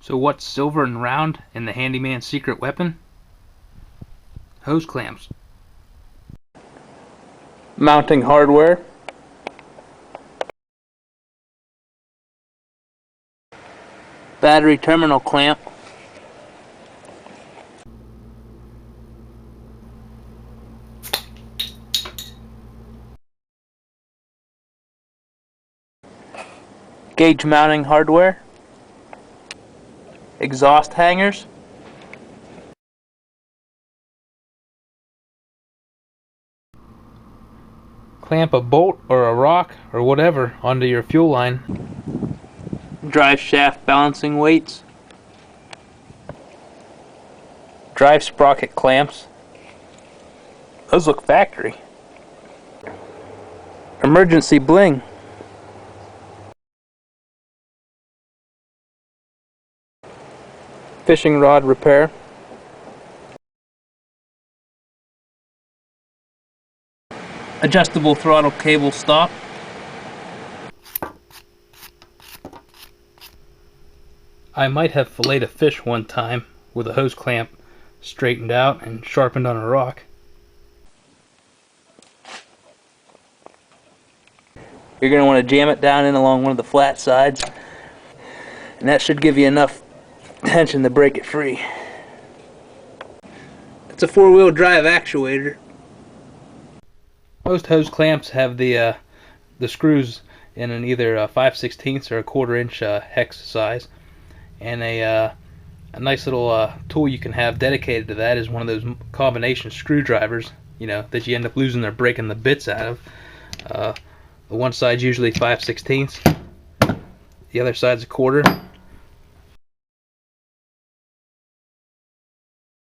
So what's silver and round in the handyman's secret weapon? Hose clamps. Mounting hardware. Battery terminal clamp. Gauge mounting hardware. Exhaust hangers. Clamp a bolt or a rock or whatever onto your fuel line. Drive shaft balancing weights. Drive sprocket clamps. Those look factory. Emergency bling. Fishing rod repair. Adjustable throttle cable stop. I might have filleted a fish one time with a hose clamp straightened out and sharpened on a rock. You're going to want to jam it down in along one of the flat sides, and that should give you enough tension to break it free. It's a four-wheel drive actuator. Most hose clamps have the screws in an either 5/16 or a 1/4 inch hex size, and a nice little tool you can have dedicated to that is one of those combination screwdrivers, you know, that you end up losing or breaking the bits out of. The one side's usually 5/16, the other side's a 1/4.